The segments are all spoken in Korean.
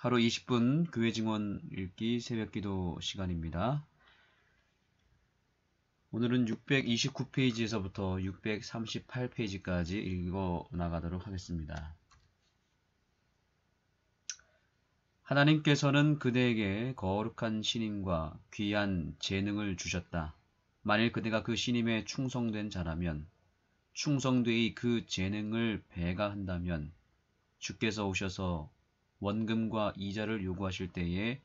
하루 20분 교회 증언 읽기 새벽기도 시간입니다. 오늘은 629페이지에서부터 638페이지까지 읽어 나가도록 하겠습니다. 하나님께서는 그대에게 거룩한 신임과 귀한 재능을 주셨다. 만일 그대가 그 신임에 충성된 자라면, 충성되이 그 재능을 배가한다면 주께서 오셔서 원금과 이자를 요구하실 때에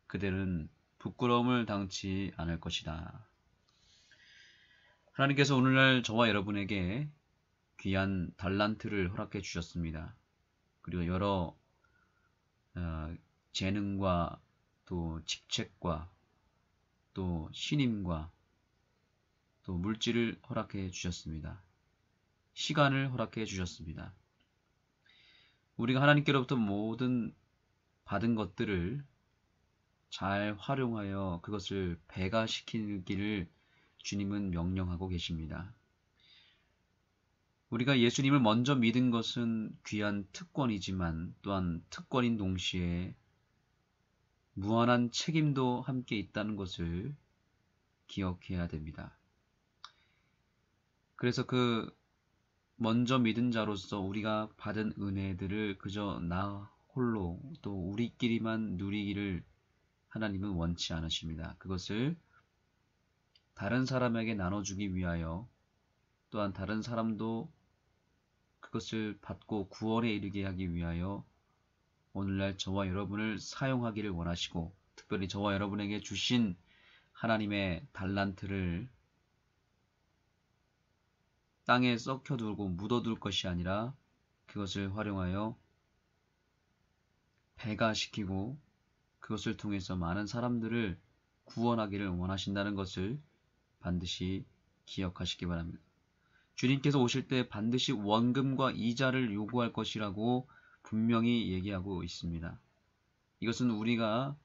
그대는 부끄러움을 당치 않을 것이다. 하나님께서 오늘날 저와 여러분에게 귀한 달란트를 허락해 주셨습니다. 그리고 여러 재능과 또 직책과 또 신임과 또 물질을 허락해 주셨습니다. 시간을 허락해 주셨습니다. 우리가 하나님께로부터 모든 받은 것들을 잘 활용하여 그것을 배가시키기를 주님은 명령하고 계십니다. 우리가 예수님을 먼저 믿은 것은 귀한 특권이지만 또한 특권인 동시에 무한한 책임도 함께 있다는 것을 기억해야 됩니다. 그래서 그 먼저 믿은 자로서 우리가 받은 은혜들을 그저 나 홀로 또 우리끼리만 누리기를 하나님은 원치 않으십니다. 그것을 다른 사람에게 나눠주기 위하여 또한 다른 사람도 그것을 받고 구원에 이르게 하기 위하여 오늘날 저와 여러분을 사용하기를 원하시고 특별히 저와 여러분에게 주신 하나님의 달란트를 땅에 썩혀두고 묻어둘 것이 아니라 그것을 활용하여 배가시키고 그것을 통해서 많은 사람들을 구원하기를 원하신다는 것을 반드시 기억하시기 바랍니다. 주님께서 오실 때 반드시 원금과 이자를 요구할 것이라고 분명히 얘기하고 있습니다. 이것은 우리가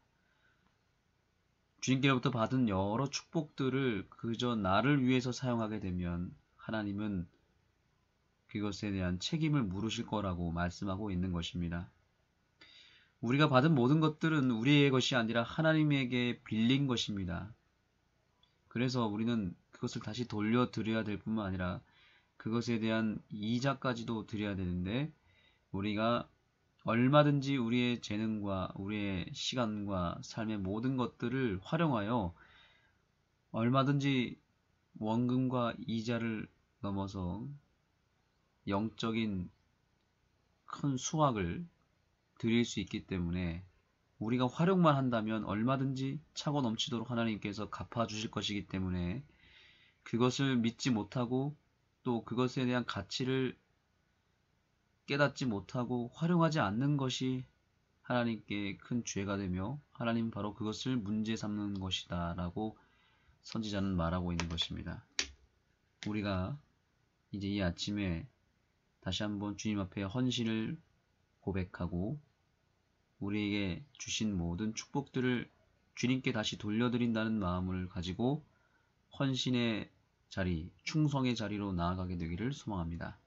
주님께로부터 받은 여러 축복들을 그저 나를 위해서 사용하게 되면 하나님은 그것에 대한 책임을 물으실 거라고 말씀하고 있는 것입니다. 우리가 받은 모든 것들은 우리의 것이 아니라 하나님에게 빌린 것입니다. 그래서 우리는 그것을 다시 돌려드려야 될 뿐만 아니라 그것에 대한 이자까지도 드려야 되는데 우리가 얼마든지 우리의 재능과 우리의 시간과 삶의 모든 것들을 활용하여 얼마든지 원금과 이자를 넘어서 영적인 큰 수확을 드릴 수 있기 때문에 우리가 활용만 한다면 얼마든지 차고 넘치도록 하나님께서 갚아주실 것이기 때문에 그것을 믿지 못하고 또 그것에 대한 가치를 깨닫지 못하고 활용하지 않는 것이 하나님께 큰 죄가 되며 하나님은 바로 그것을 문제 삼는 것이다 라고 선지자는 말하고 있는 것입니다. 우리가 이제 이 아침에 다시 한번 주님 앞에 헌신을 고백하고 우리에게 주신 모든 축복들을 주님께 다시 돌려드린다는 마음을 가지고 헌신의 자리, 충성의 자리로 나아가게 되기를 소망합니다.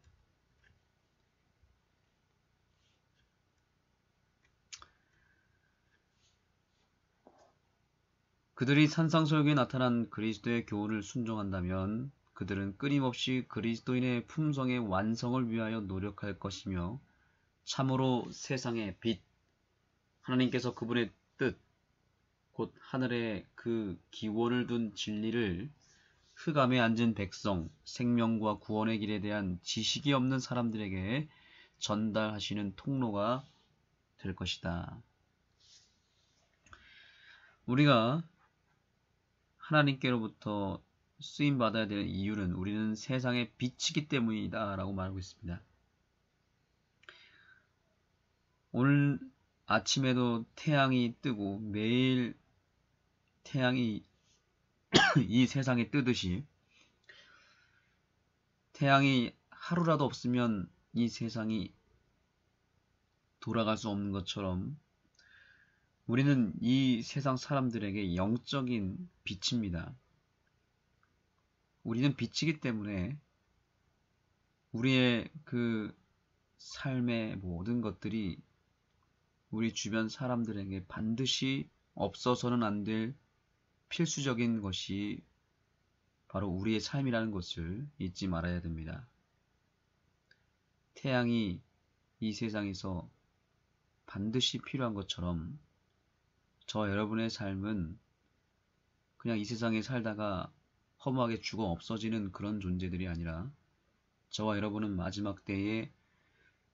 그들이 산상설교에 나타난 그리스도의 교훈을 순종한다면 그들은 끊임없이 그리스도인의 품성의 완성을 위하여 노력할 것이며 참으로 세상의 빛, 하나님께서 그분의 뜻, 곧 하늘에 그 기원을 둔 진리를 흑암에 앉은 백성, 생명과 구원의 길에 대한 지식이 없는 사람들에게 전달하시는 통로가 될 것이다. 우리가 하나님께로부터 쓰임받아야 되는 이유는 우리는 세상의 빛이기 때문이다 라고 말하고 있습니다. 오늘 아침에도 태양이 뜨고 매일 태양이 이 세상에 뜨듯이 태양이 하루라도 없으면 이 세상이 돌아갈 수 없는 것처럼 우리는 이 세상 사람들에게 영적인 빛입니다. 우리는 빛이기 때문에 우리의 그 삶의 모든 것들이 우리 주변 사람들에게 반드시 없어서는 안 될 필수적인 것이 바로 우리의 삶이라는 것을 잊지 말아야 됩니다. 태양이 이 세상에서 반드시 필요한 것처럼 저와 여러분의 삶은 그냥 이 세상에 살다가 허무하게 죽어 없어지는 그런 존재들이 아니라 저와 여러분은 마지막 때에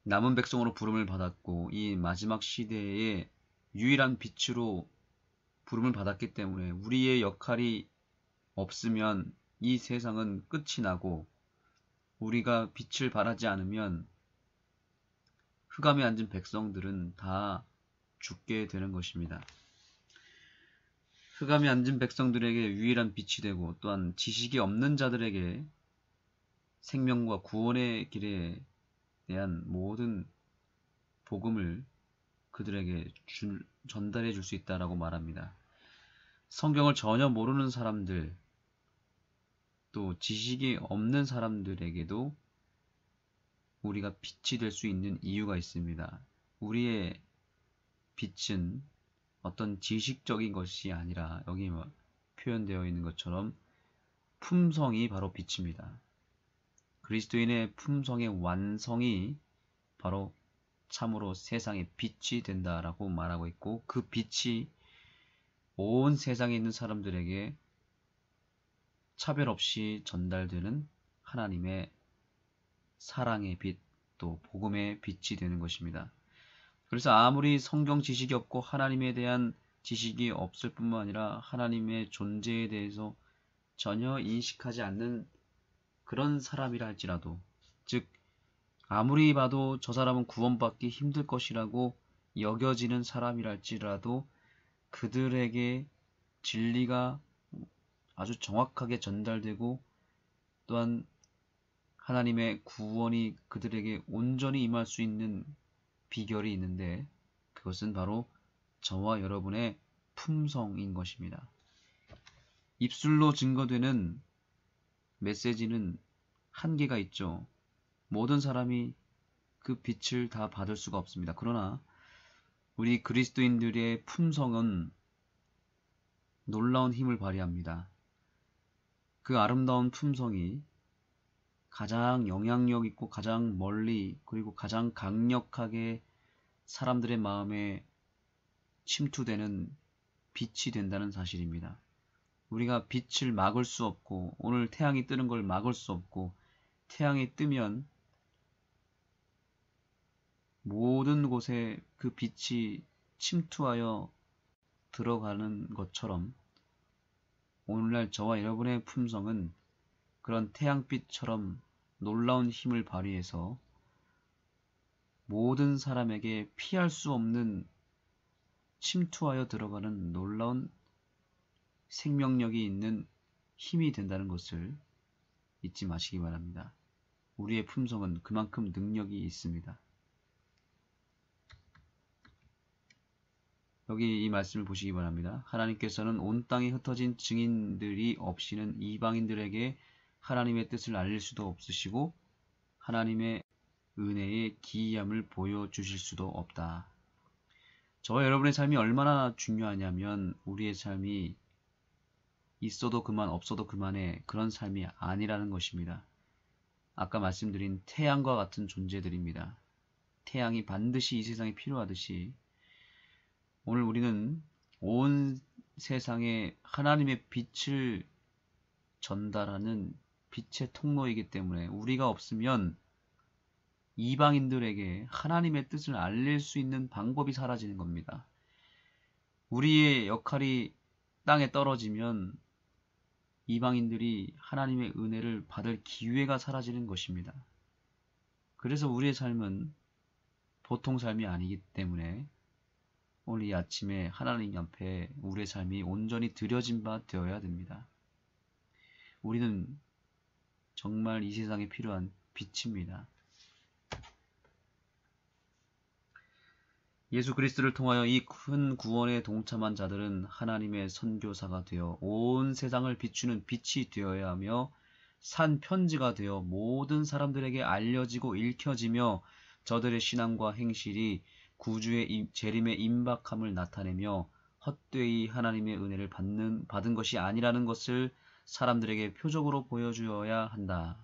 남은 백성으로 부름을 받았고 이 마지막 시대의 유일한 빛으로 부름을 받았기 때문에 우리의 역할이 없으면 이 세상은 끝이 나고 우리가 빛을 발하지 않으면 흑암에 앉은 백성들은 다 죽게 되는 것입니다. 흑암에 앉은 백성들에게 유일한 빛이 되고 또한 지식이 없는 자들에게 생명과 구원의 길에 대한 모든 복음을 그들에게 전달해 줄 수 있다라고 말합니다. 성경을 전혀 모르는 사람들, 또 지식이 없는 사람들에게도 우리가 빛이 될 수 있는 이유가 있습니다. 우리의 빛은 어떤 지식적인 것이 아니라 여기 표현되어 있는 것처럼 품성이 바로 빛입니다. 그리스도인의 품성의 완성이 바로 참으로 세상의 빛이 된다라고 말하고 있고 그 빛이 온 세상에 있는 사람들에게 차별 없이 전달되는 하나님의 사랑의 빛, 또 복음의 빛이 되는 것입니다. 그래서 아무리 성경 지식이 없고 하나님에 대한 지식이 없을 뿐만 아니라 하나님의 존재에 대해서 전혀 인식하지 않는 그런 사람이라 할지라도, 즉 아무리 봐도 저 사람은 구원받기 힘들 것이라고 여겨지는 사람이라 할지라도 그들에게 진리가 아주 정확하게 전달되고 또한 하나님의 구원이 그들에게 온전히 임할 수 있는 비결이 있는데 그것은 바로 저와 여러분의 품성인 것입니다. 입술로 증거되는 메시지는 한계가 있죠. 모든 사람이 그 빛을 다 받을 수가 없습니다. 그러나 우리 그리스도인들의 품성은 놀라운 힘을 발휘합니다. 그 아름다운 품성이 가장 영향력 있고 가장 멀리 그리고 가장 강력하게 사람들의 마음에 침투되는 빛이 된다는 사실입니다. 우리가 빛을 막을 수 없고 오늘 태양이 뜨는 걸 막을 수 없고 태양이 뜨면 모든 곳에 그 빛이 침투하여 들어가는 것처럼 오늘날 저와 여러분의 품성은 그런 태양빛처럼 놀라운 힘을 발휘해서 모든 사람에게 피할 수 없는 침투하여 들어가는 놀라운 생명력이 있는 힘이 된다는 것을 잊지 마시기 바랍니다. 우리의 품성은 그만큼 능력이 있습니다. 여기 이 말씀을 보시기 바랍니다. 하나님께서는 온 땅에 흩어진 증인들이 없이는 이방인들에게 하나님의 뜻을 알릴 수도 없으시고 하나님의 은혜의 기이함을 보여주실 수도 없다. 저와 여러분의 삶이 얼마나 중요하냐면 우리의 삶이 있어도 그만 없어도 그만의 그런 삶이 아니라는 것입니다. 아까 말씀드린 태양과 같은 존재들입니다. 태양이 반드시 이 세상에 필요하듯이 오늘 우리는 온 세상에 하나님의 빛을 전달하는 빛의 통로이기 때문에 우리가 없으면 이방인들에게 하나님의 뜻을 알릴 수 있는 방법이 사라지는 겁니다. 우리의 역할이 땅에 떨어지면 이방인들이 하나님의 은혜를 받을 기회가 사라지는 것입니다. 그래서 우리의 삶은 보통 삶이 아니기 때문에 오늘 이 아침에 하나님 앞에 우리의 삶이 온전히 드려진 바 되어야 됩니다. 우리는 정말 이 세상에 필요한 빛입니다. 예수 그리스도를 통하여 이 큰 구원에 동참한 자들은 하나님의 선교사가 되어 온 세상을 비추는 빛이 되어야 하며 산 편지가 되어 모든 사람들에게 알려지고 읽혀지며 저들의 신앙과 행실이 구주의 재림의 임박함을 나타내며 헛되이 하나님의 은혜를 받은 것이 아니라는 것을 사람들에게 표적으로 보여주어야 한다.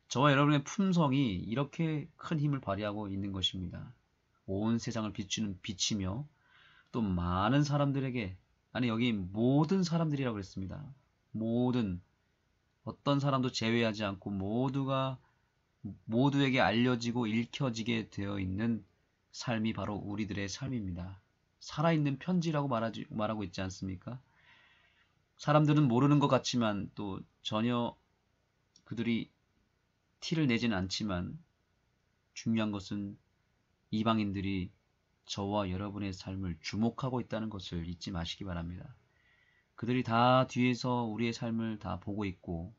저와 여러분의 품성이 이렇게 큰 힘을 발휘하고 있는 것입니다. 온 세상을 비추는 빛이며 또 많은 사람들에게, 아니 여기 모든 사람들이라고 그랬습니다. 모든, 어떤 사람도 제외하지 않고 모두에게 알려지고 읽혀지게 되어 있는 삶이 바로 우리들의 삶입니다. 살아있는 편지라고 말하고 있지 않습니까? 사람들은 모르는 것 같지만 또 전혀 그들이 티를 내지는 않지만 중요한 것은 이방인들이 저와 여러분의 삶을 주목하고 있다는 것을 잊지 마시기 바랍니다. 그들이 다 뒤에서 우리의 삶을 다 보고 있고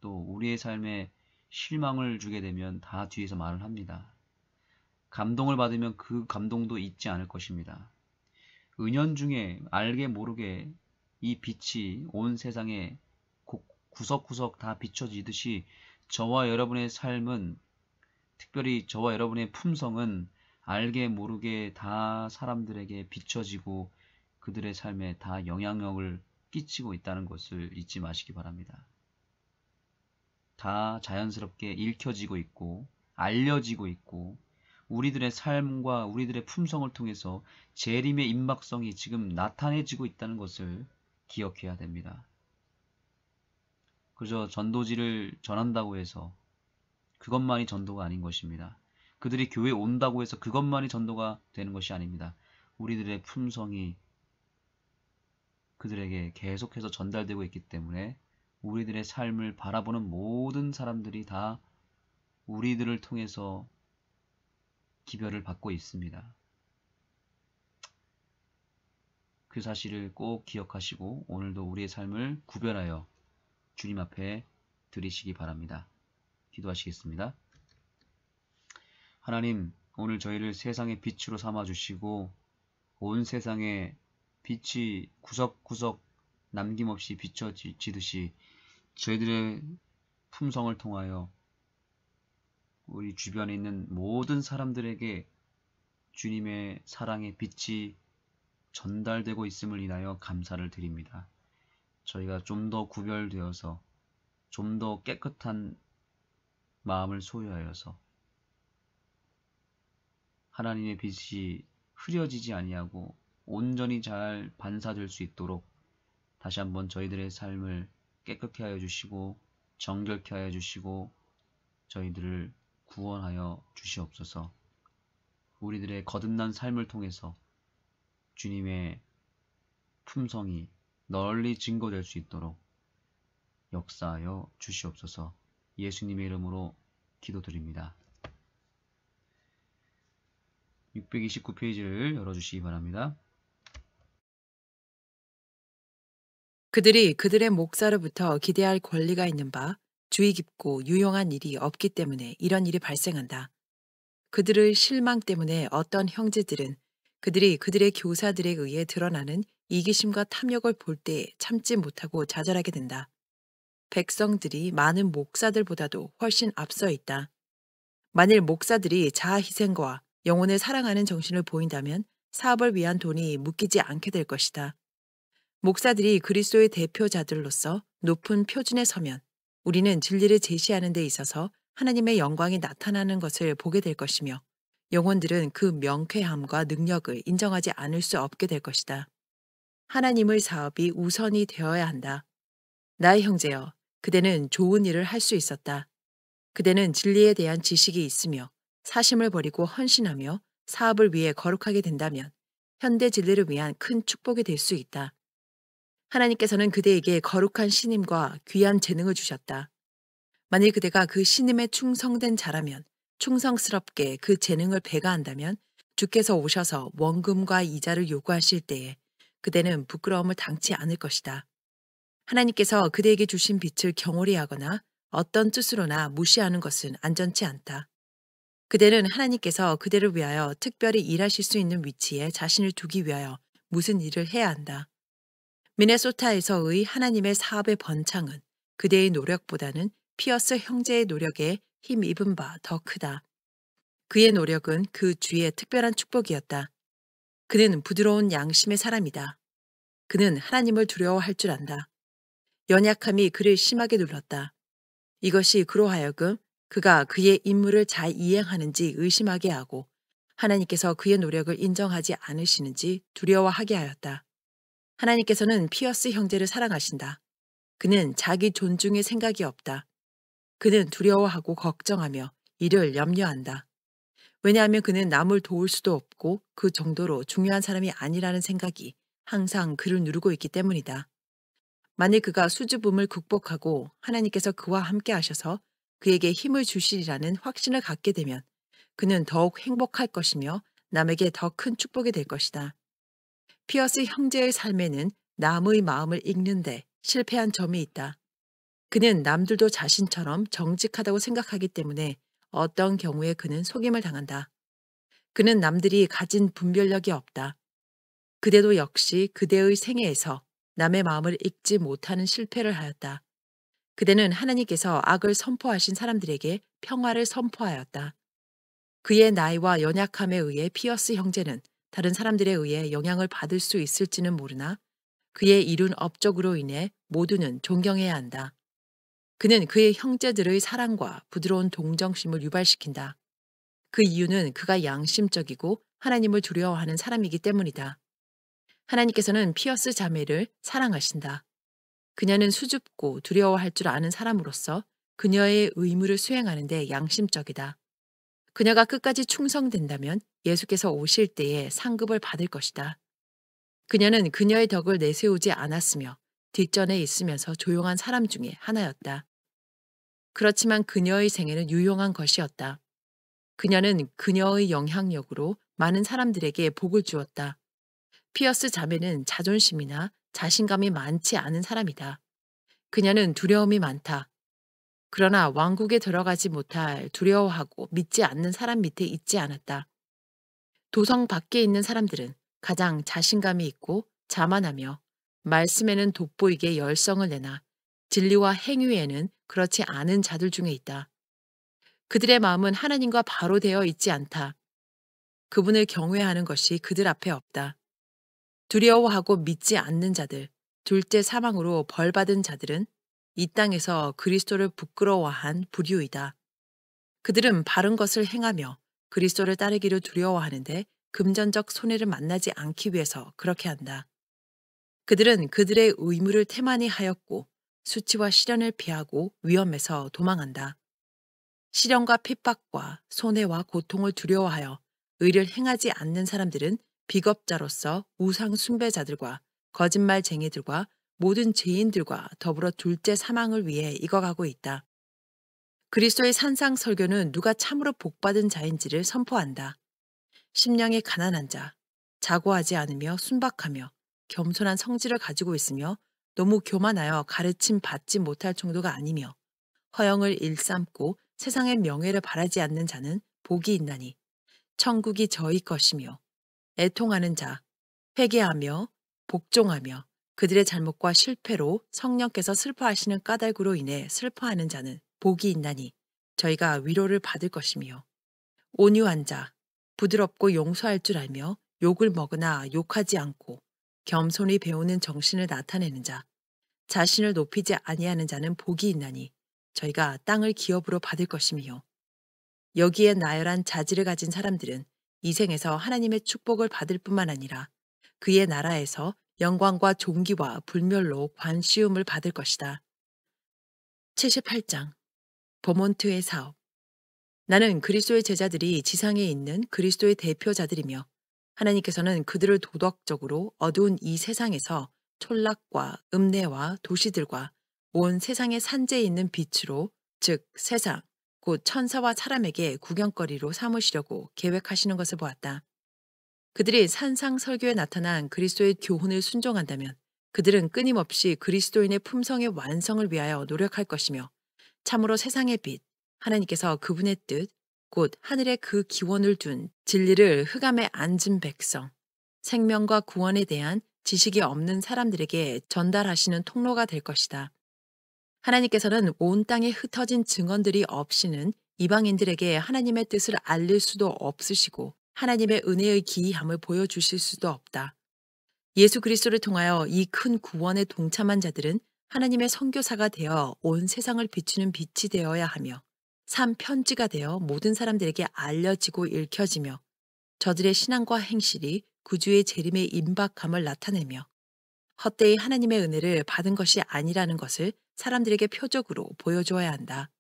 또 우리의 삶에 실망을 주게 되면 다 뒤에서 말을 합니다. 감동을 받으면 그 감동도 잊지 않을 것입니다. 은연중에 알게 모르게 이 빛이 온 세상에 구석구석 다 비춰지듯이 저와 여러분의 삶은, 특별히 저와 여러분의 품성은 알게 모르게 다 사람들에게 비춰지고 그들의 삶에 다 영향력을 끼치고 있다는 것을 잊지 마시기 바랍니다. 다 자연스럽게 읽혀지고 있고 알려지고 있고 우리들의 삶과 우리들의 품성을 통해서 재림의 임박성이 지금 나타내지고 있다는 것을 기억해야 됩니다. 그저 전도지를 전한다고 해서 그것만이 전도가 아닌 것입니다. 그들이 교회에 온다고 해서 그것만이 전도가 되는 것이 아닙니다. 우리들의 품성이 그들에게 계속해서 전달되고 있기 때문에 우리들의 삶을 바라보는 모든 사람들이 다 우리들을 통해서 기별을 받고 있습니다. 그 사실을 꼭 기억하시고 오늘도 우리의 삶을 구별하여 주님 앞에 드리시기 바랍니다. 기도하시겠습니다. 하나님, 오늘 저희를 세상의 빛으로 삼아주시고 온 세상에 빛이 구석구석 남김없이 비춰지듯이 저희들의 품성을 통하여 우리 주변에 있는 모든 사람들에게 주님의 사랑의 빛이 전달되고 있음을 인하여 감사를 드립니다. 저희가 좀 더 구별되어서 좀 더 깨끗한 마음을 소유하여서 하나님의 빛이 흐려지지 아니하고 온전히 잘 반사될 수 있도록 다시 한번 저희들의 삶을 깨끗게 하여 주시고 정결케 하여 주시고 저희들을 구원하여 주시옵소서. 우리들의 거듭난 삶을 통해서 주님의 품성이 널리 증거될 수 있도록 역사하여 주시옵소서. 예수님의 이름으로 기도드립니다. 629페이지를 열어주시기 바랍니다. 그들이 그들의 목사로부터 기대할 권리가 있는 바 주의 깊고 유용한 일이 없기 때문에 이런 일이 발생한다. 그들의 실망 때문에 어떤 형제들은 그들이 그들의 교사들에 의해 드러나는 이기심과 탐욕을 볼 때 참지 못하고 좌절하게 된다. 백성들이 많은 목사들보다도 훨씬 앞서 있다. 만일 목사들이 자아 희생과 영혼을 사랑하는 정신을 보인다면 사업을 위한 돈이 묶이지 않게 될 것이다. 목사들이 그리스도의 대표자들로서 높은 표준에 서면 우리는 진리를 제시하는 데 있어서 하나님의 영광이 나타나는 것을 보게 될 것이며 영혼들은 그 명쾌함과 능력을 인정하지 않을 수 없게 될 것이다. 하나님의 사업이 우선이 되어야 한다. 나의 형제여, 그대는 좋은 일을 할 수 있었다. 그대는 진리에 대한 지식이 있으며 사심을 버리고 헌신하며 사업을 위해 거룩하게 된다면 현대 진리를 위한 큰 축복이 될 수 있다. 하나님께서는 그대에게 거룩한 신임과 귀한 재능을 주셨다. 만일 그대가 그 신임에 충성된 자라면 충성스럽게 그 재능을 배가한다면 주께서 오셔서 원금과 이자를 요구하실 때에 그대는 부끄러움을 당치 않을 것이다. 하나님께서 그대에게 주신 빛을 경홀히 하거나 어떤 뜻으로나 무시하는 것은 안전치 않다. 그대는 하나님께서 그대를 위하여 특별히 일하실 수 있는 위치에 자신을 두기 위하여 무슨 일을 해야 한다. 미네소타에서의 하나님의 사업의 번창은 그대의 노력보다는 피어스 형제의 노력에 힘입은 바 더 크다. 그의 노력은 그 주의 특별한 축복이었다. 그는 부드러운 양심의 사람이다. 그는 하나님을 두려워할 줄 안다. 연약함이 그를 심하게 눌렀다. 이것이 그로 하여금 그가 그의 임무를 잘 이행하는지 의심하게 하고 하나님께서 그의 노력을 인정하지 않으시는지 두려워하게 하였다. 하나님께서는 피어스 형제를 사랑하신다. 그는 자기 존중의 생각이 없다. 그는 두려워하고 걱정하며 이를 염려한다. 왜냐하면 그는 남을 도울 수도 없고 그 정도로 중요한 사람이 아니라는 생각이 항상 그를 누르고 있기 때문이다. 만일 그가 수줍음을 극복하고 하나님께서 그와 함께 하셔서 그에게 힘을 주시리라는 확신을 갖게 되면 그는 더욱 행복할 것이며 남에게 더 큰 축복이 될 것이다. 피어스 형제의 삶에는 남의 마음을 읽는데 실패한 점이 있다. 그는 남들도 자신처럼 정직하다고 생각하기 때문에 어떤 경우에 그는 속임을 당한다. 그는 남들이 가진 분별력이 없다. 그대도 역시 그대의 생애에서 남의 마음을 읽지 못하는 실패를 하였다. 그대는 하나님께서 악을 선포하신 사람들에게 평화를 선포하였다. 그의 나이와 연약함에 의해 피어스 형제는 다른 사람들에 의해 영향을 받을 수 있을지는 모르나 그의 이룬 업적으로 인해 모두는 존경해야 한다. 그는 그의 형제들의 사랑과 부드러운 동정심을 유발시킨다. 그 이유는 그가 양심적이고 하나님을 두려워하는 사람이기 때문이다. 하나님께서는 피어스 자매를 사랑하신다. 그녀는 수줍고 두려워할 줄 아는 사람으로서 그녀의 의무를 수행하는 데 양심적이다. 그녀가 끝까지 충성된다면 예수께서 오실 때에 상급을 받을 것이다. 그녀는 그녀의 덕을 내세우지 않았으며 뒷전에 있으면서 조용한 사람 중에 하나였다. 그렇지만 그녀의 생애는 유용한 것이었다. 그녀는 그녀의 영향력으로 많은 사람들에게 복을 주었다. 피어스 자매는 자존심이나 자신감이 많지 않은 사람이다. 그녀는 두려움이 많다. 그러나 왕국에 들어가지 못할 두려워하고 믿지 않는 사람 밑에 있지 않았다. 도성 밖에 있는 사람들은 가장 자신감이 있고 자만하며 말씀에는 돋보이게 열성을 내나 진리와 행위에는 그렇지 않은 자들 중에 있다. 그들의 마음은 하나님과 바로 되어 있지 않다. 그분을 경외하는 것이 그들 앞에 없다. 두려워하고 믿지 않는 자들, 둘째 사망으로 벌받은 자들은 이 땅에서 그리스도를 부끄러워한 부류이다. 그들은 바른 것을 행하며 그리스도를 따르기를 두려워하는데 금전적 손해를 만나지 않기 위해서 그렇게 한다. 그들은 그들의 의무를 태만히 하였고 수치와 시련을 피하고 위험에서 도망한다. 시련과 핍박과 손해와 고통을 두려워하여 의를 행하지 않는 사람들은 비겁자로서 우상 숭배자들과 거짓말쟁이들과 모든 죄인들과 더불어 둘째 사망을 위해 익어가고 있다. 그리스도의 산상 설교는 누가 참으로 복받은 자인지를 선포한다. 심령이 가난한 자, 자고하지 않으며 순박하며 겸손한 성질을 가지고 있으며 너무 교만하여 가르침 받지 못할 정도가 아니며 허영을 일삼고 세상의 명예를 바라지 않는 자는 복이 있나니 천국이 저희 것이며 애통하는 자, 회개하며 복종하며 그들의 잘못과 실패로 성령께서 슬퍼하시는 까닭으로 인해 슬퍼하는 자는 복이 있나니 저희가 위로를 받을 것이며 온유한 자, 부드럽고 용서할 줄 알며 욕을 먹으나 욕하지 않고 겸손히 배우는 정신을 나타내는 자, 자신을 높이지 아니하는 자는 복이 있나니 저희가 땅을 기업으로 받을 것이며 여기에 나열한 자질을 가진 사람들은 이 생에서 하나님의 축복을 받을 뿐만 아니라 그의 나라에서 영광과 존귀와 불멸로 관시움을 받을 것이다. 78장 버몬트의 사업. 나는 그리스도의 제자들이 지상에 있는 그리스도의 대표자들이며 하나님께서는 그들을 도덕적으로 어두운 이 세상에서 촌락과 읍내와 도시들과 온 세상의 산재에 있는 빛으로 즉 세상 곧 천사와 사람에게 구경거리로 삼으시려고 계획하시는 것을 보았다. 그들이 산상 설교에 나타난 그리스도의 교훈을 순종한다면 그들은 끊임없이 그리스도인의 품성의 완성을 위하여 노력할 것이며 참으로 세상의 빛, 하나님께서 그분의 뜻, 곧 하늘에 그 기원을 둔 진리를 흑암에 앉은 백성, 생명과 구원에 대한 지식이 없는 사람들에게 전달하시는 통로가 될 것이다. 하나님께서는 온 땅에 흩어진 증언들이 없이는 이방인들에게 하나님의 뜻을 알릴 수도 없으시고 하나님의 은혜의 기이함을 보여주실 수도 없다. 예수 그리스도를 통하여 이 큰 구원에 동참한 자들은 하나님의 선교사가 되어 온 세상을 비추는 빛이 되어야 하며 삶 편지가 되어 모든 사람들에게 알려지고 읽혀지며 저들의 신앙과 행실이 구주의 재림의 임박함을 나타내며 헛되이 하나님의 은혜를 받은 것이 아니라는 것을 사람들에게 표적으로 보여주어야 한다.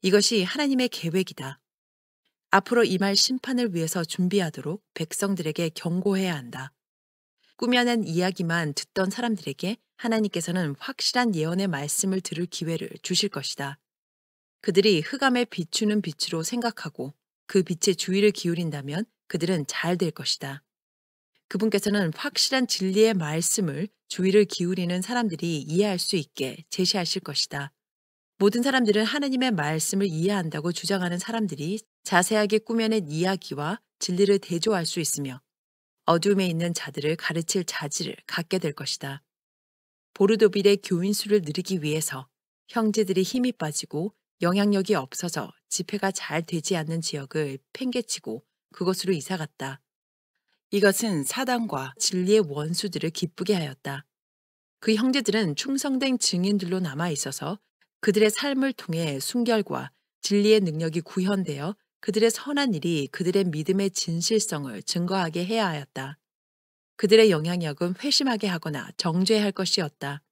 이것이 하나님의 계획이다. 앞으로 임할 심판을 위해서 준비하도록 백성들에게 경고해야 한다. 꾸며낸 이야기만 듣던 사람들에게 하나님께서는 확실한 예언의 말씀을 들을 기회를 주실 것이다. 그들이 흑암에 비추는 빛으로 생각하고 그 빛에 주의를 기울인다면 그들은 잘 될 것이다. 그분께서는 확실한 진리의 말씀을 주의를 기울이는 사람들이 이해할 수 있게 제시하실 것이다. 모든 사람들은 하나님의 말씀을 이해한다고 주장하는 사람들이 자세하게 꾸며낸 이야기와 진리를 대조할 수 있으며 어둠에 있는 자들을 가르칠 자질을 갖게 될 것이다. 보르도빌의 교인수를 누리기 위해서 형제들이 힘이 빠지고 영향력이 없어서 집회가 잘 되지 않는 지역을 팽개치고 그곳으로 이사갔다. 이것은 사단과 진리의 원수들을 기쁘게 하였다. 그 형제들은 충성된 증인들로 남아 있어서 그들의 삶을 통해 순결과 진리의 능력이 구현되어 그들의 선한 일이 그들의 믿음의 진실성을 증거하게 해야 하였다. 그들의 영향력은 회심하게 하거나 정죄할 것이었다.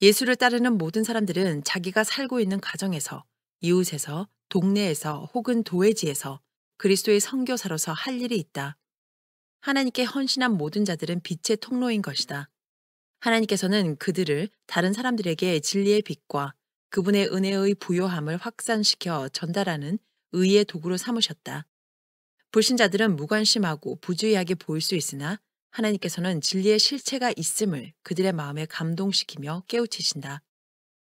예수를 따르는 모든 사람들은 자기가 살고 있는 가정에서, 이웃에서, 동네에서 혹은 도회지에서 그리스도의 선교사로서 할 일이 있다. 하나님께 헌신한 모든 자들은 빛의 통로인 것이다. 하나님께서는 그들을 다른 사람들에게 진리의 빛과 그분의 은혜의 부요함을 확산시켜 전달하는 의의 도구로 삼으셨다. 불신자들은 무관심하고 부주의하게 보일 수 있으나 하나님께서는 진리의 실체가 있음을 그들의 마음에 감동시키며 깨우치신다.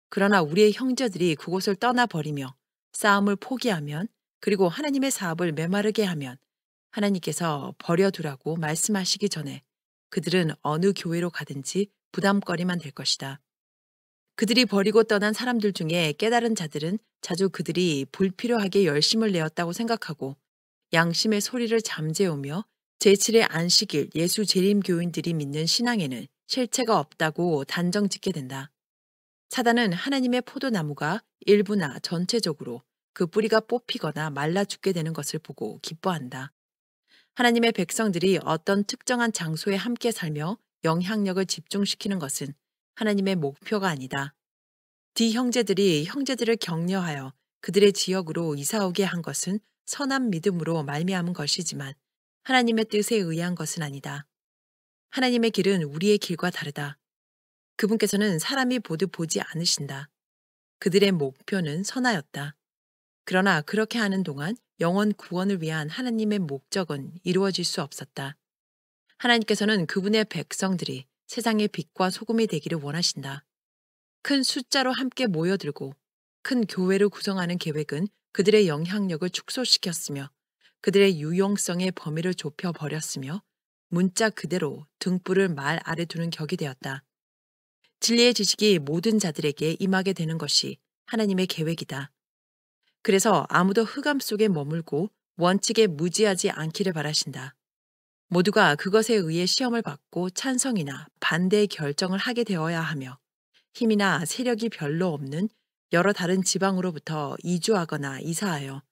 그러나 우리의 형제들이 그곳을 떠나버리며 싸움을 포기하면 그리고 하나님의 사업을 메마르게 하면 하나님께서 버려두라고 말씀하시기 전에 그들은 어느 교회로 가든지 부담거리만 될 것이다. 그들이 버리고 떠난 사람들 중에 깨달은 자들은 자주 그들이 불필요하게 열심을 내었다고 생각하고 양심의 소리를 잠재우며 제7의 안식일 예수 재림 교인들이 믿는 신앙에는 실체가 없다고 단정 짓게 된다. 사단은 하나님의 포도나무가 일부나 전체적으로 그 뿌리가 뽑히거나 말라 죽게 되는 것을 보고 기뻐한다. 하나님의 백성들이 어떤 특정한 장소에 함께 살며 영향력을 집중시키는 것은 하나님의 목표가 아니다. 뒤 형제들이 형제들을 격려하여 그들의 지역으로 이사오게 한 것은 선한 믿음으로 말미암은 것이지만 하나님의 뜻에 의한 것은 아니다. 하나님의 길은 우리의 길과 다르다. 그분께서는 사람이 보듯 보지 않으신다. 그들의 목표는 선하였다. 그러나 그렇게 하는 동안 영원 구원을 위한 하나님의 목적은 이루어질 수 없었다. 하나님께서는 그분의 백성들이 세상의 빛과 소금이 되기를 원하신다. 큰 숫자로 함께 모여들고 큰 교회를 구성하는 계획은 그들의 영향력을 축소시켰으며 그들의 유용성의 범위를 좁혀 버렸으며 문자 그대로 등불을 말 아래 두는 격이 되었다. 진리의 지식이 모든 자들에게 임하게 되는 것이 하나님의 계획이다. 그래서 아무도 흑암 속에 머물고 원칙에 무지하지 않기를 바라신다. 모두가 그것에 의해 시험을 받고 찬성이나 반대의 결정을 하게 되어야 하며 힘이나 세력이 별로 없는 여러 다른 지방으로부터 이주하거나 이사하여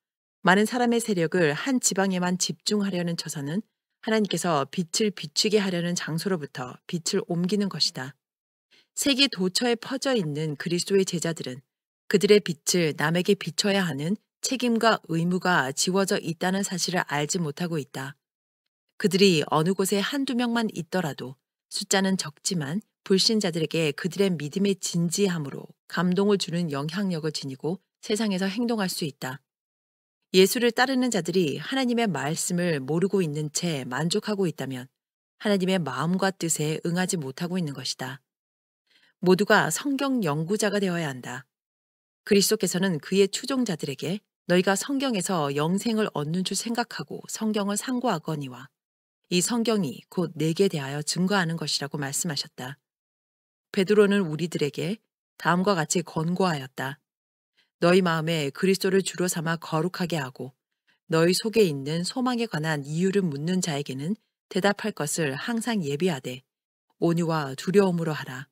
많은 사람의 세력을 한 지방에만 집중하려는 처사는 하나님께서 빛을 비추게 하려는 장소로부터 빛을 옮기는 것이다. 세계 도처에 퍼져 있는 그리스도의 제자들은 그들의 빛을 남에게 비춰야 하는 책임과 의무가 지워져 있다는 사실을 알지 못하고 있다. 그들이 어느 곳에 한두 명만 있더라도 숫자는 적지만 불신자들에게 그들의 믿음의 진지함으로 감동을 주는 영향력을 지니고 세상에서 행동할 수 있다. 예수를 따르는 자들이 하나님의 말씀을 모르고 있는 채 만족하고 있다면 하나님의 마음과 뜻에 응하지 못하고 있는 것이다. 모두가 성경 연구자가 되어야 한다. 그리스도께서는 그의 추종자들에게 너희가 성경에서 영생을 얻는 줄 생각하고 성경을 상고하거니와 이 성경이 곧 내게 대하여 증거하는 것이라고 말씀하셨다. 베드로는 우리들에게 다음과 같이 권고하였다. 너희 마음에 그리스도를 주로 삼아 거룩하게 하고 너희 속에 있는 소망에 관한 이유를 묻는 자에게는 대답할 것을 항상 예비하되 온유와 두려움으로 하라.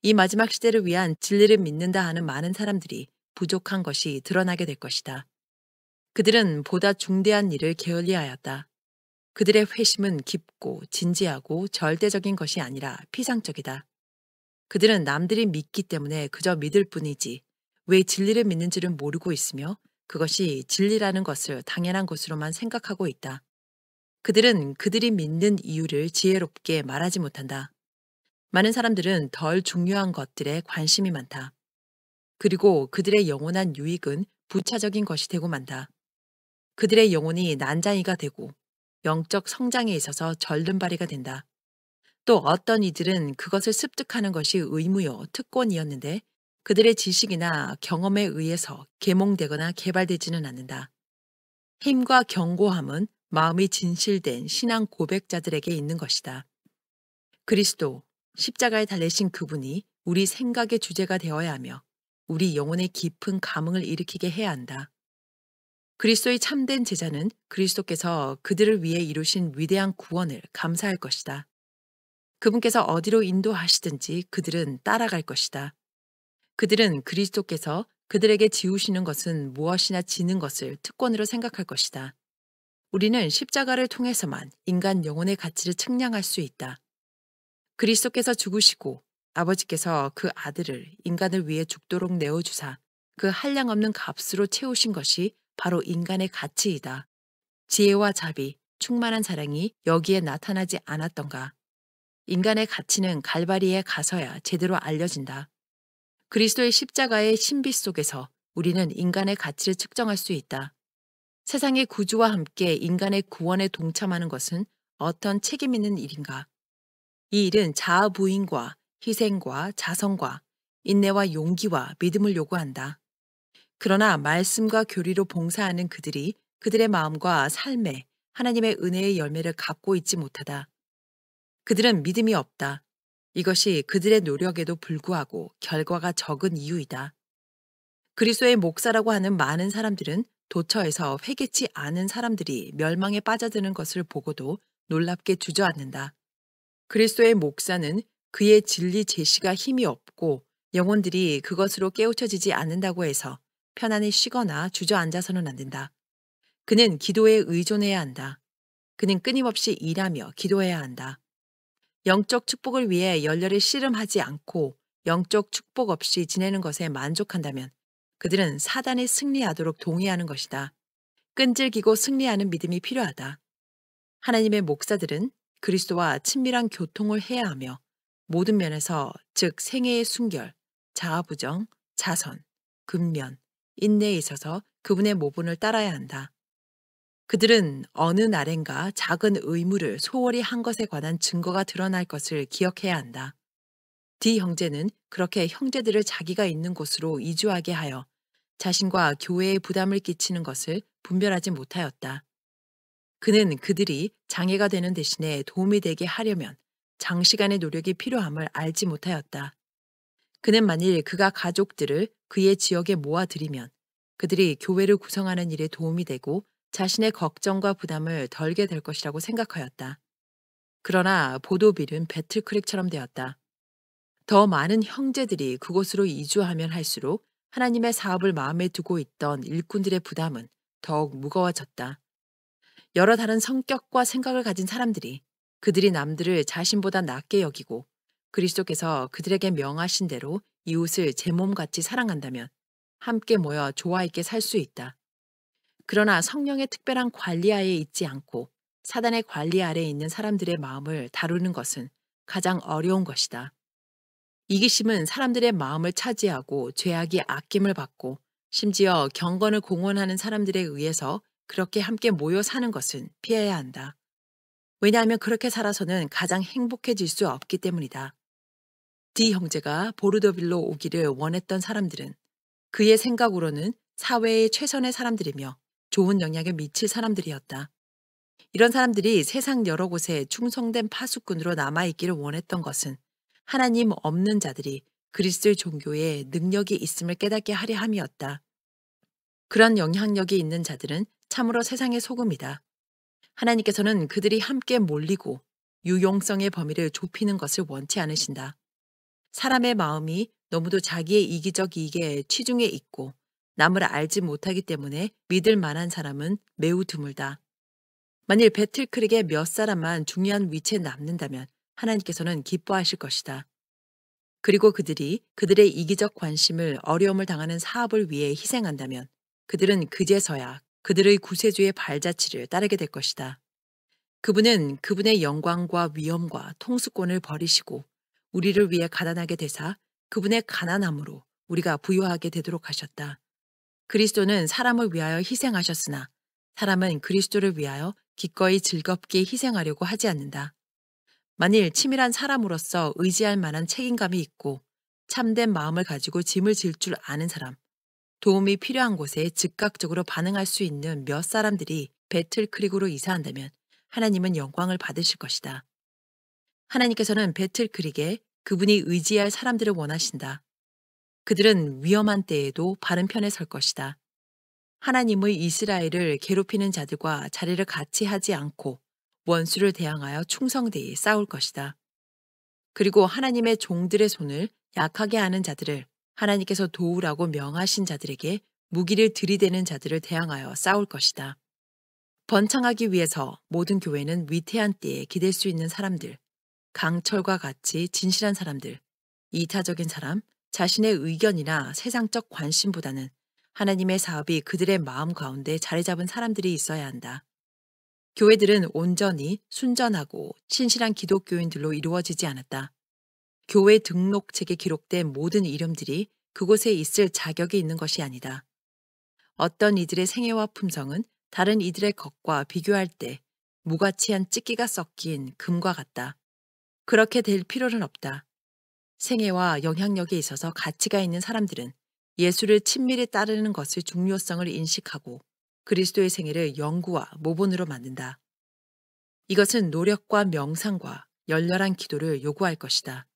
이 마지막 시대를 위한 진리를 믿는다 하는 많은 사람들이 부족한 것이 드러나게 될 것이다. 그들은 보다 중대한 일을 게을리하였다. 그들의 회심은 깊고 진지하고 절대적인 것이 아니라 피상적이다. 그들은 남들이 믿기 때문에 그저 믿을 뿐이지 왜 진리를 믿는지를 모르고 있으며 그것이 진리라는 것을 당연한 것으로만 생각하고 있다. 그들은 그들이 믿는 이유를 지혜롭게 말하지 못한다. 많은 사람들은 덜 중요한 것들에 관심이 많다. 그리고 그들의 영원한 유익은 부차적인 것이 되고 만다. 그들의 영혼이 난장이가 되고 영적 성장에 있어서 절름발이가 된다. 또 어떤 이들은 그것을 습득하는 것이 의무요, 특권이었는데 그들의 지식이나 경험에 의해서 계몽되거나 개발되지는 않는다. 힘과 견고함은 마음이 진실된 신앙 고백자들에게 있는 것이다. 그리스도, 십자가에 달리신 그분이 우리 생각의 주제가 되어야 하며 우리 영혼의 깊은 감흥을 일으키게 해야 한다. 그리스도의 참된 제자는 그리스도께서 그들을 위해 이루신 위대한 구원을 감사할 것이다. 그분께서 어디로 인도하시든지 그들은 따라갈 것이다. 그들은 그리스도께서 그들에게 지우시는 것은 무엇이나 지는 것을 특권으로 생각할 것이다. 우리는 십자가를 통해서만 인간 영혼의 가치를 측량할 수 있다. 그리스도께서 죽으시고 아버지께서 그 아들을 인간을 위해 죽도록 내어주사 그 한량없는 값으로 채우신 것이 바로 인간의 가치이다. 지혜와 자비, 충만한 사랑이 여기에 나타나지 않았던가. 인간의 가치는 갈바리에 가서야 제대로 알려진다. 그리스도의 십자가의 신비 속에서 우리는 인간의 가치를 측정할 수 있다. 세상의 구주와 함께 인간의 구원에 동참하는 것은 어떤 책임 있는 일인가? 이 일은 자아 부인과 희생과 자성과 인내와 용기와 믿음을 요구한다. 그러나 말씀과 교리로 봉사하는 그들이 그들의 마음과 삶에 하나님의 은혜의 열매를 갖고 있지 못하다. 그들은 믿음이 없다. 이것이 그들의 노력에도 불구하고 결과가 적은 이유이다. 그리스도의 목사라고 하는 많은 사람들은 도처에서 회개치 않은 사람들이 멸망에 빠져드는 것을 보고도 놀랍게 주저앉는다. 그리스도의 목사는 그의 진리 제시가 힘이 없고 영혼들이 그것으로 깨우쳐지지 않는다고 해서 편안히 쉬거나 주저앉아서는 안 된다. 그는 기도에 의존해야 한다. 그는 끊임없이 일하며 기도해야 한다. 영적 축복을 위해 열렬히 씨름하지 않고 영적 축복 없이 지내는 것에 만족한다면 그들은 사단에 승리하도록 동의하는 것이다. 끈질기고 승리하는 믿음이 필요하다. 하나님의 목사들은 그리스도와 친밀한 교통을 해야 하며 모든 면에서 즉 생애의 순결, 자아부정, 자선, 근면, 인내에 있어서 그분의 모본을 따라야 한다. 그들은 어느 날엔가 작은 의무를 소홀히 한 것에 관한 증거가 드러날 것을 기억해야 한다. 디 형제는 그렇게 형제들을 자기가 있는 곳으로 이주하게 하여 자신과 교회에 부담을 끼치는 것을 분별하지 못하였다. 그는 그들이 장애가 되는 대신에 도움이 되게 하려면 장시간의 노력이 필요함을 알지 못하였다. 그는 만일 그가 가족들을 그의 지역에 모아들이면 그들이 교회를 구성하는 일에 도움이 되고 자신의 걱정과 부담을 덜게 될 것이라고 생각하였다. 그러나 보도빌은 배틀크릭처럼 되었다. 더 많은 형제들이 그곳으로 이주하면 할수록 하나님의 사업을 마음에 두고 있던 일꾼들의 부담은 더욱 무거워졌다. 여러 다른 성격과 생각을 가진 사람들이 그들이 남들을 자신보다 낮게 여기고 그리스도께서 그들에게 명하신 대로 이웃을 제 몸같이 사랑한다면 함께 모여 조화 있게 살 수 있다. 그러나 성령의 특별한 관리하에 있지 않고 사단의 관리 아래에 있는 사람들의 마음을 다루는 것은 가장 어려운 것이다. 이기심은 사람들의 마음을 차지하고 죄악이 아낌을 받고 심지어 경건을 공언하는 사람들에 의해서 그렇게 함께 모여 사는 것은 피해야 한다. 왜냐하면 그렇게 살아서는 가장 행복해질 수 없기 때문이다. 디 형제가 보르도빌로 오기를 원했던 사람들은 그의 생각으로는 사회의 최선의 사람들이며 좋은 영향을 미칠 사람들이었다. 이런 사람들이 세상 여러 곳에 충성된 파수꾼으로 남아있기를 원했던 것은 하나님 없는 자들이 그리스도의 종교에 능력이 있음을 깨닫게 하려 함이었다. 그런 영향력이 있는 자들은 참으로 세상의 소금이다. 하나님께서는 그들이 함께 몰리고 유용성의 범위를 좁히는 것을 원치 않으신다. 사람의 마음이 너무도 자기의 이기적 이익에 치중해 있고 남을 알지 못하기 때문에 믿을 만한 사람은 매우 드물다. 만일 배틀크릭에 몇 사람만 중요한 위치에 남는다면 하나님께서는 기뻐하실 것이다. 그리고 그들이 그들의 이기적 관심을 어려움을 당하는 사업을 위해 희생한다면 그들은 그제서야 그들의 구세주의 발자취를 따르게 될 것이다. 그분은 그분의 영광과 위엄과 통수권을 버리시고 우리를 위해 가난하게 되사 그분의 가난함으로 우리가 부유하게 되도록 하셨다. 그리스도는 사람을 위하여 희생하셨으나 사람은 그리스도를 위하여 기꺼이 즐겁게 희생하려고 하지 않는다. 만일 치밀한 사람으로서 의지할 만한 책임감이 있고 참된 마음을 가지고 짐을 질 줄 아는 사람, 도움이 필요한 곳에 즉각적으로 반응할 수 있는 몇 사람들이 배틀크릭으로 이사한다면 하나님은 영광을 받으실 것이다. 하나님께서는 배틀크릭에 그분이 의지할 사람들을 원하신다. 그들은 위험한 때에도 바른 편에 설 것이다. 하나님의 이스라엘을 괴롭히는 자들과 자리를 같이 하지 않고 원수를 대항하여 충성되이 싸울 것이다. 그리고 하나님의 종들의 손을 약하게 하는 자들을 하나님께서 도우라고 명하신 자들에게 무기를 들이대는 자들을 대항하여 싸울 것이다. 번창하기 위해서 모든 교회는 위태한 때에 기댈 수 있는 사람들, 강철과 같이 진실한 사람들, 이타적인 사람, 자신의 의견이나 세상적 관심보다는 하나님의 사업이 그들의 마음 가운데 자리 잡은 사람들이 있어야 한다. 교회들은 온전히 순전하고 신실한 기독교인들로 이루어지지 않았다. 교회 등록책에 기록된 모든 이름들이 그곳에 있을 자격이 있는 것이 아니다. 어떤 이들의 생애와 품성은 다른 이들의 것과 비교할 때 무가치한 찌끼가 섞인 금과 같다. 그렇게 될 필요는 없다. 생애와 영향력에 있어서 가치가 있는 사람들은 예수를 친밀히 따르는 것의 중요성을 인식하고 그리스도의 생애를 연구와 모본으로 만든다. 이것은 노력과 명상과 열렬한 기도를 요구할 것이다.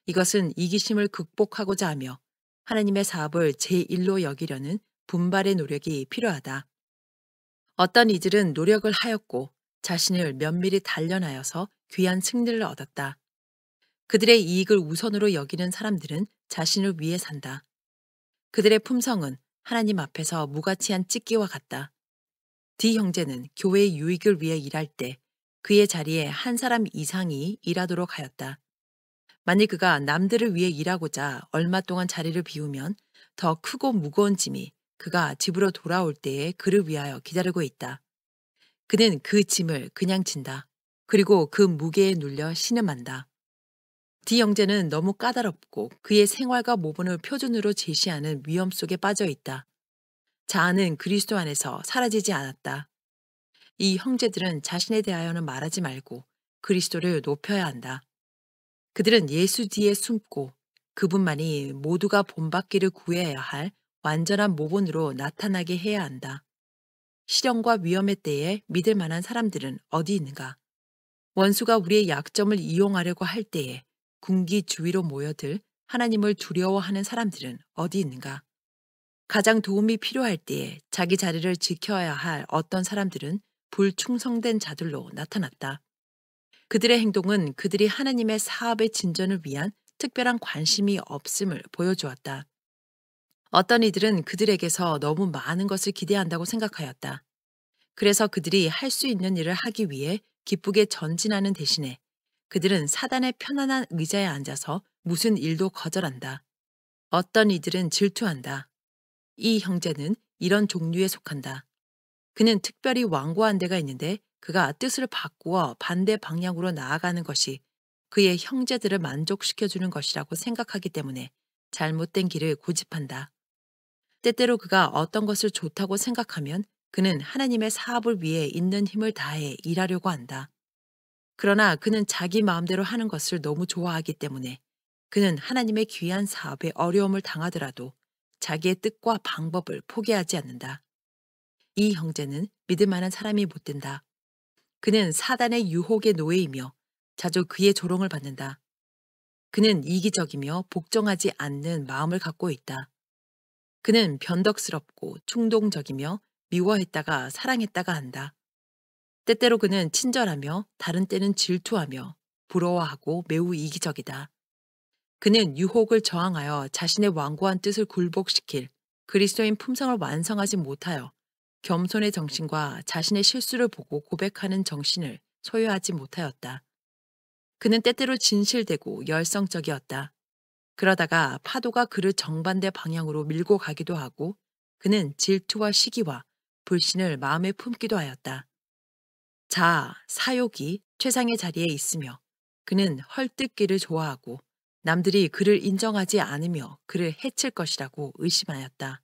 이것은 이기심을 극복하고자 하며 하나님의 사업을 제1로 여기려는 분발의 노력이 필요하다. 어떤 이들은 노력을 하였고 자신을 면밀히 단련하여서 귀한 승리를 얻었다. 그들의 이익을 우선으로 여기는 사람들은 자신을 위해 산다. 그들의 품성은 하나님 앞에서 무가치한 찢기와 같다. D 형제는 교회의 유익을 위해 일할 때 그의 자리에 한 사람 이상이 일하도록 하였다. 만일 그가 남들을 위해 일하고자 얼마 동안 자리를 비우면 더 크고 무거운 짐이 그가 집으로 돌아올 때에 그를 위하여 기다리고 있다. 그는 그 짐을 그냥 진다. 그리고 그 무게에 눌려 신음한다. D 형제는 너무 까다롭고 그의 생활과 모본을 표준으로 제시하는 위험 속에 빠져 있다. 자아는 그리스도 안에서 사라지지 않았다. 이 형제들은 자신에 대하여는 말하지 말고 그리스도를 높여야 한다. 그들은 예수 뒤에 숨고 그분만이 모두가 본받기를 구해야 할 완전한 모본으로 나타나게 해야 한다. 시련과 위험의 때에 믿을 만한 사람들은 어디 있는가? 원수가 우리의 약점을 이용하려고 할 때에 군기 주위로 모여들 하나님을 두려워하는 사람들은 어디 있는가? 가장 도움이 필요할 때에 자기 자리를 지켜야 할 어떤 사람들은 불충성된 자들로 나타났다. 그들의 행동은 그들이 하나님의 사업의 진전을 위한 특별한 관심이 없음을 보여주었다. 어떤 이들은 그들에게서 너무 많은 것을 기대한다고 생각하였다. 그래서 그들이 할 수 있는 일을 하기 위해 기쁘게 전진하는 대신에 그들은 사단의 편안한 의자에 앉아서 무슨 일도 거절한다. 어떤 이들은 질투한다. 이 형제는 이런 종류에 속한다. 그는 특별히 완고한 데가 있는데 그가 뜻을 바꾸어 반대 방향으로 나아가는 것이 그의 형제들을 만족시켜주는 것이라고 생각하기 때문에 잘못된 길을 고집한다. 때때로 그가 어떤 것을 좋다고 생각하면 그는 하나님의 사업을 위해 있는 힘을 다해 일하려고 한다. 그러나 그는 자기 마음대로 하는 것을 너무 좋아하기 때문에 그는 하나님의 귀한 사업에 어려움을 당하더라도 자기의 뜻과 방법을 포기하지 않는다. 이 형제는 믿을 만한 사람이 못 된다. 그는 사단의 유혹의 노예이며 자주 그의 조롱을 받는다. 그는 이기적이며 복종하지 않는 마음을 갖고 있다. 그는 변덕스럽고 충동적이며 미워했다가 사랑했다가 한다. 때때로 그는 친절하며 다른 때는 질투하며 부러워하고 매우 이기적이다. 그는 유혹을 저항하여 자신의 완고한 뜻을 굴복시킬 그리스도인 품성을 완성하지 못하여 겸손의 정신과 자신의 실수를 보고 고백하는 정신을 소유하지 못하였다. 그는 때때로 진실되고 열성적이었다. 그러다가 파도가 그를 정반대 방향으로 밀고 가기도 하고 그는 질투와 시기와 불신을 마음에 품기도 하였다. 사욕이 최상의 자리에 있으며 그는 헐뜯기를 좋아하고 남들이 그를 인정하지 않으며 그를 해칠 것이라고 의심하였다.